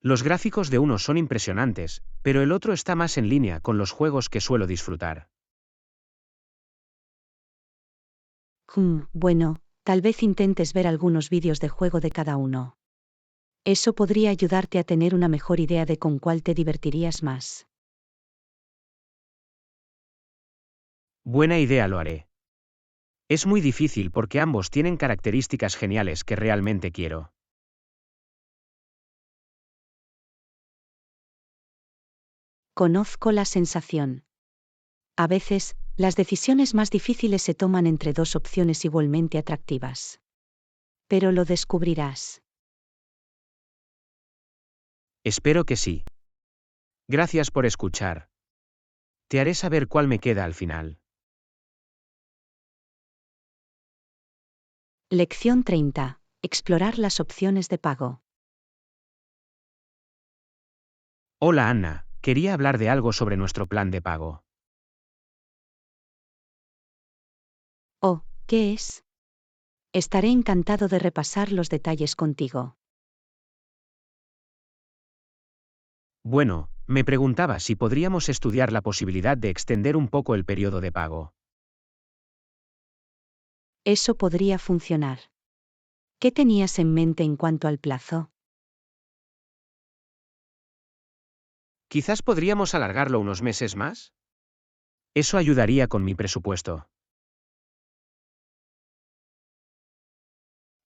Los gráficos de uno son impresionantes, pero el otro está más en línea con los juegos que suelo disfrutar. Bueno, tal vez intentes ver algunos vídeos de juego de cada uno. Eso podría ayudarte a tener una mejor idea de con cuál te divertirías más. Buena idea, lo haré. Es muy difícil porque ambos tienen características geniales que realmente quiero. Conozco la sensación. A veces, las decisiones más difíciles se toman entre dos opciones igualmente atractivas. Pero lo descubrirás. Espero que sí. Gracias por escuchar. Te haré saber cuál me queda al final. Lección 30. Explorar las opciones de pago. Hola Anna, quería hablar de algo sobre nuestro plan de pago. Oh, ¿qué es? Estaré encantado de repasar los detalles contigo. Bueno, me preguntaba si podríamos estudiar la posibilidad de extender un poco el periodo de pago. Eso podría funcionar. ¿Qué tenías en mente en cuanto al plazo? Quizás podríamos alargarlo unos meses más. Eso ayudaría con mi presupuesto.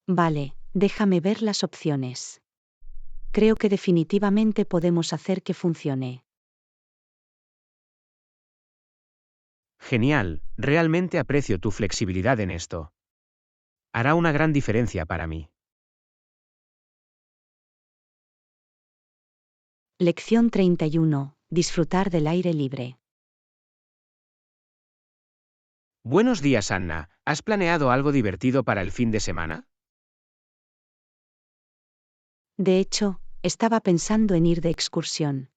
Vale, déjame ver las opciones. Creo que definitivamente podemos hacer que funcione. Genial, realmente aprecio tu flexibilidad en esto. Hará una gran diferencia para mí. Lección 31. Disfrutar del aire libre. Buenos días, Anna. ¿Has planeado algo divertido para el fin de semana? De hecho, estaba pensando en ir de excursión.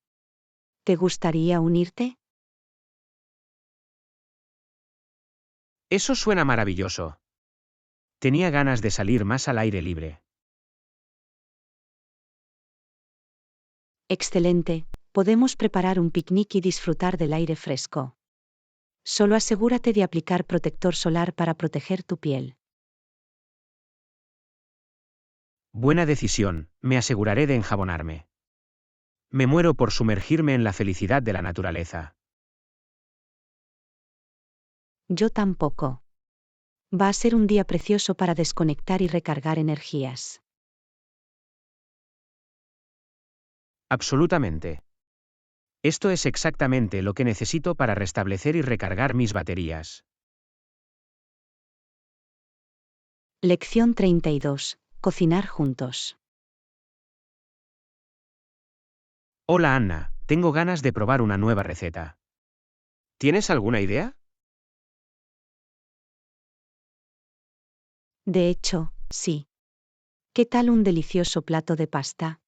¿Te gustaría unirte? Eso suena maravilloso. Tenía ganas de salir más al aire libre. Excelente, podemos preparar un picnic y disfrutar del aire fresco. Solo asegúrate de aplicar protector solar para proteger tu piel. Buena decisión, me aseguraré de enjabonarme. Me muero por sumergirme en la felicidad de la naturaleza. Yo tampoco. Va a ser un día precioso para desconectar y recargar energías. Absolutamente. Esto es exactamente lo que necesito para restablecer y recargar mis baterías. Lección 32. Cocinar juntos. Hola Anna, tengo ganas de probar una nueva receta. ¿Tienes alguna idea? De hecho, sí. ¿Qué tal un delicioso plato de pasta?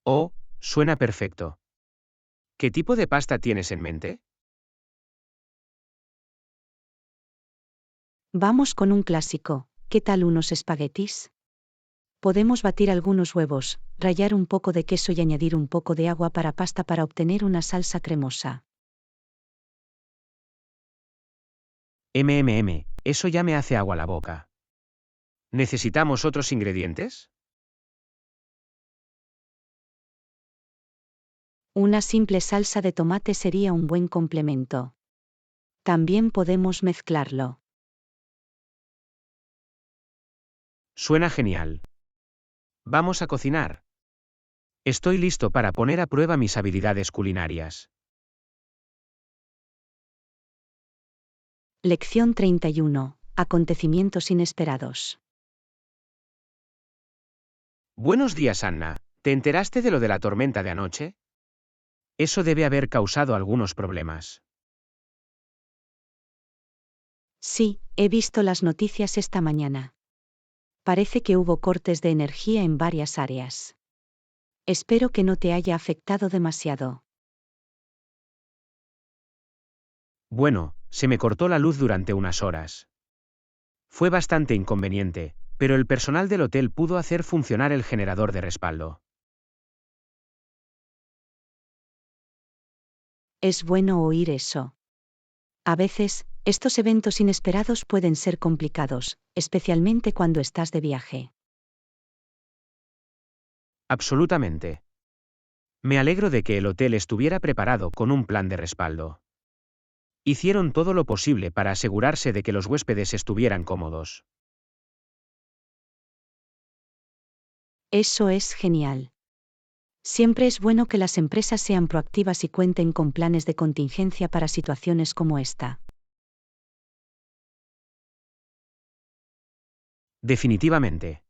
Oh, suena perfecto. ¿Qué tipo de pasta tienes en mente? Vamos con un clásico. ¿Qué tal unos espaguetis? Podemos batir algunos huevos, rallar un poco de queso y añadir un poco de agua para pasta para obtener una salsa cremosa. Eso ya me hace agua la boca. ¿Necesitamos otros ingredientes? Una simple salsa de tomate sería un buen complemento. También podemos mezclarlo. Suena genial. Vamos a cocinar. Estoy listo para poner a prueba mis habilidades culinarias. Lección 31. Acontecimientos inesperados. Buenos días, Anna. ¿Te enteraste de lo de la tormenta de anoche? Eso debe haber causado algunos problemas. Sí, he visto las noticias esta mañana. Parece que hubo cortes de energía en varias áreas. Espero que no te haya afectado demasiado. Bueno, se me cortó la luz durante unas horas. Fue bastante inconveniente, pero el personal del hotel pudo hacer funcionar el generador de respaldo. Es bueno oír eso. A veces, estos eventos inesperados pueden ser complicados, especialmente cuando estás de viaje. Absolutamente. Me alegro de que el hotel estuviera preparado con un plan de respaldo. Hicieron todo lo posible para asegurarse de que los huéspedes estuvieran cómodos. Eso es genial. Siempre es bueno que las empresas sean proactivas y cuenten con planes de contingencia para situaciones como esta. Definitivamente.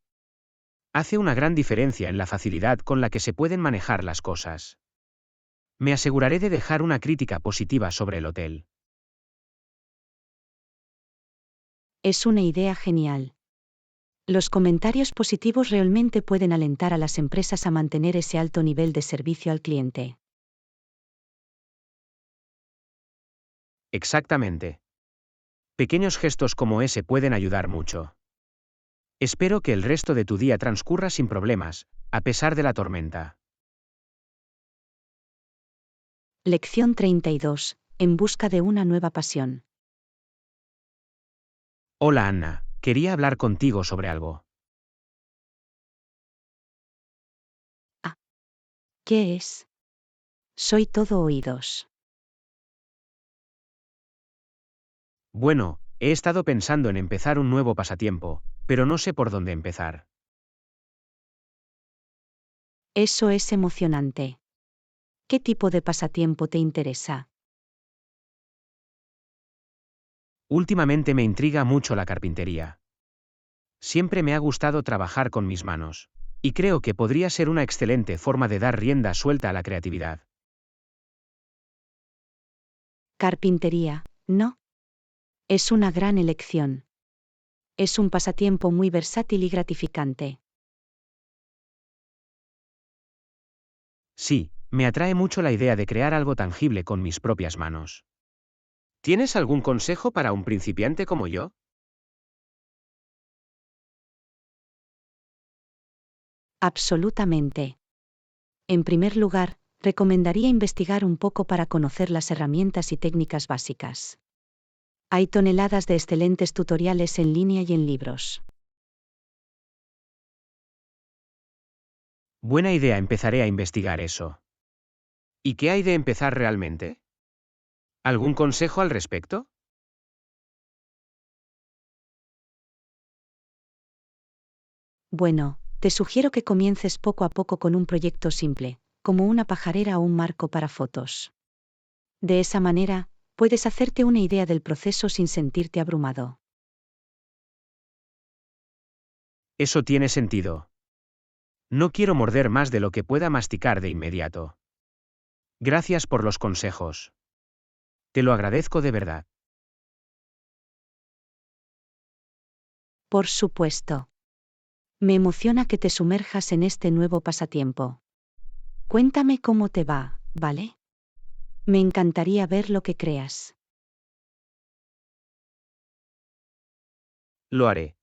Hace una gran diferencia en la facilidad con la que se pueden manejar las cosas. Me aseguraré de dejar una crítica positiva sobre el hotel. Es una idea genial. Los comentarios positivos realmente pueden alentar a las empresas a mantener ese alto nivel de servicio al cliente. Exactamente. Pequeños gestos como ese pueden ayudar mucho. Espero que el resto de tu día transcurra sin problemas, a pesar de la tormenta. Lección 32. En busca de una nueva pasión. Hola Anna, quería hablar contigo sobre algo. Ah, ¿qué es? Soy todo oídos. Bueno, he estado pensando en empezar un nuevo pasatiempo, pero no sé por dónde empezar. Eso es emocionante. ¿Qué tipo de pasatiempo te interesa? Últimamente me intriga mucho la carpintería. Siempre me ha gustado trabajar con mis manos, y creo que podría ser una excelente forma de dar rienda suelta a la creatividad. Carpintería, ¿no? Es una gran elección. Es un pasatiempo muy versátil y gratificante. Sí, me atrae mucho la idea de crear algo tangible con mis propias manos. ¿Tienes algún consejo para un principiante como yo? Absolutamente. En primer lugar, recomendaría investigar un poco para conocer las herramientas y técnicas básicas. Hay toneladas de excelentes tutoriales en línea y en libros. Buena idea, empezaré a investigar eso. ¿Y qué hay de empezar realmente? ¿Algún consejo al respecto? Bueno, te sugiero que comiences poco a poco con un proyecto simple, como una pajarera o un marco para fotos. De esa manera, puedes hacerte una idea del proceso sin sentirte abrumado. Eso tiene sentido. No quiero morder más de lo que pueda masticar de inmediato. Gracias por los consejos. Te lo agradezco de verdad. Por supuesto. Me emociona que te sumerjas en este nuevo pasatiempo. Cuéntame cómo te va, ¿vale? Me encantaría ver lo que creas. Lo haré.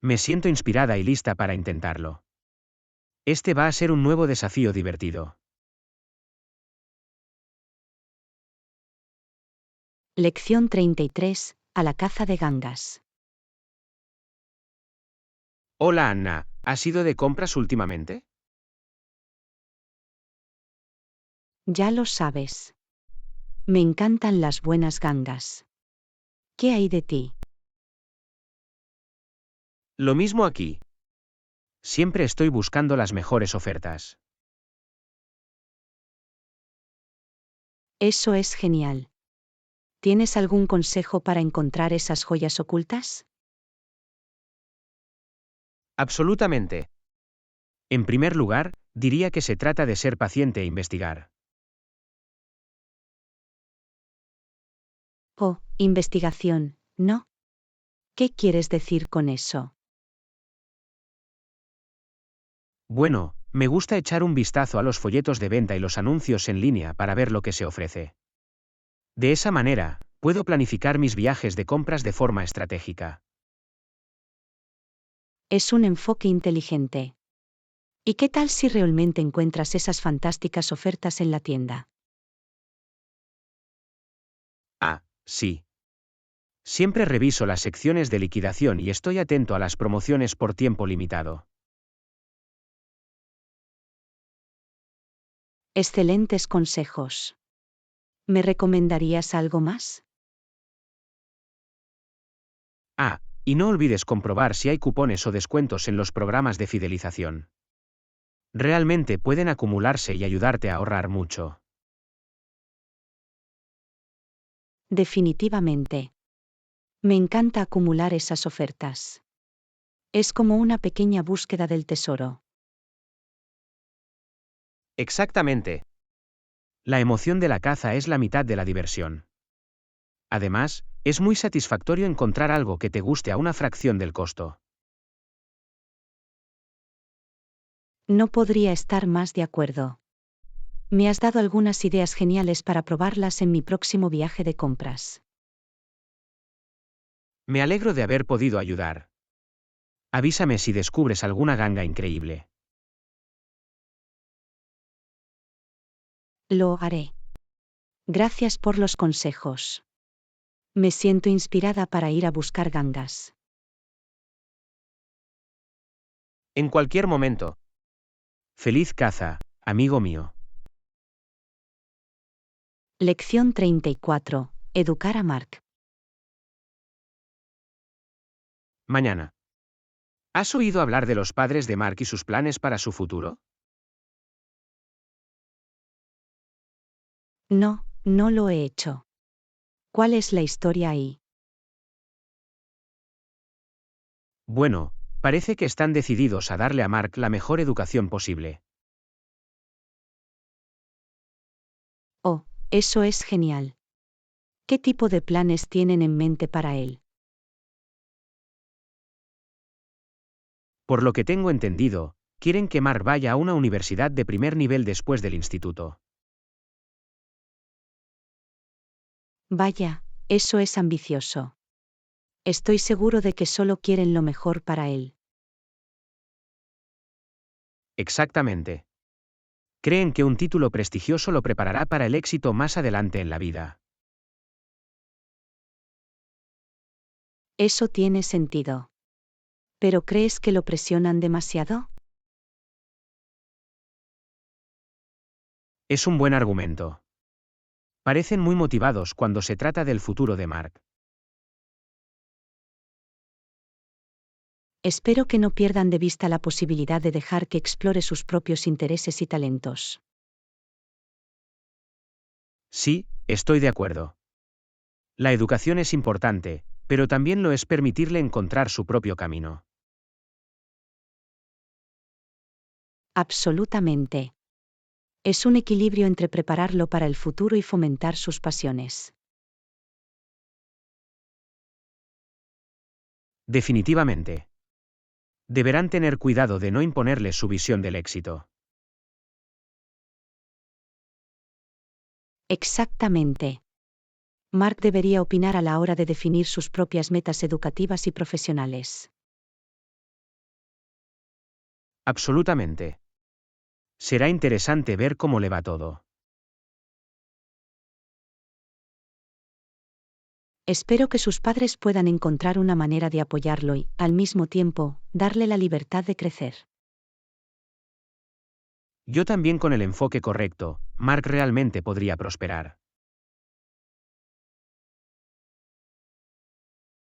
Me siento inspirada y lista para intentarlo. Este va a ser un nuevo desafío divertido. Lección 33. A la caza de gangas. Hola Anna, ¿has ido de compras últimamente? Ya lo sabes. Me encantan las buenas gangas. ¿Qué hay de ti? Lo mismo aquí. Siempre estoy buscando las mejores ofertas. Eso es genial. ¿Tienes algún consejo para encontrar esas joyas ocultas? Absolutamente. En primer lugar, diría que se trata de ser paciente e investigar. Oh, investigación, ¿no? ¿Qué quieres decir con eso? Bueno, me gusta echar un vistazo a los folletos de venta y los anuncios en línea para ver lo que se ofrece. De esa manera, puedo planificar mis viajes de compras de forma estratégica. Es un enfoque inteligente. ¿Y qué tal si realmente encuentras esas fantásticas ofertas en la tienda? Ah, sí. Siempre reviso las secciones de liquidación y estoy atento a las promociones por tiempo limitado. Excelentes consejos. ¿Me recomendarías algo más? Ah, y no olvides comprobar si hay cupones o descuentos en los programas de fidelización. Realmente pueden acumularse y ayudarte a ahorrar mucho. Definitivamente. Me encanta acumular esas ofertas. Es como una pequeña búsqueda del tesoro. Exactamente. La emoción de la caza es la mitad de la diversión. Además, es muy satisfactorio encontrar algo que te guste a una fracción del costo. No podría estar más de acuerdo. Me has dado algunas ideas geniales para probarlas en mi próximo viaje de compras. Me alegro de haber podido ayudar. Avísame si descubres alguna ganga increíble. Lo haré. Gracias por los consejos. Me siento inspirada para ir a buscar gangas. En cualquier momento. Feliz caza, amigo mío. Lección 34. Educar a Mark. Mañana. ¿Has oído hablar de los padres de Mark y sus planes para su futuro? No, no lo he hecho. ¿Cuál es la historia ahí? Bueno, parece que están decididos a darle a Mark la mejor educación posible. Oh, eso es genial. ¿Qué tipo de planes tienen en mente para él? Por lo que tengo entendido, quieren que Mark vaya a una universidad de primer nivel después del instituto. Vaya, eso es ambicioso. Estoy seguro de que solo quieren lo mejor para él. Exactamente. Creen que un título prestigioso lo preparará para el éxito más adelante en la vida. Eso tiene sentido. ¿Pero crees que lo presionan demasiado? Es un buen argumento. Parecen muy motivados cuando se trata del futuro de Mark. Espero que no pierdan de vista la posibilidad de dejar que explore sus propios intereses y talentos. Sí, estoy de acuerdo. La educación es importante, pero también lo es permitirle encontrar su propio camino. Absolutamente. Es un equilibrio entre prepararlo para el futuro y fomentar sus pasiones. Definitivamente. Deberán tener cuidado de no imponerle su visión del éxito. Exactamente. Mark debería opinar a la hora de definir sus propias metas educativas y profesionales. Absolutamente. Será interesante ver cómo le va todo. Espero que sus padres puedan encontrar una manera de apoyarlo y, al mismo tiempo, darle la libertad de crecer. Yo también con el enfoque correcto, Mark realmente podría prosperar.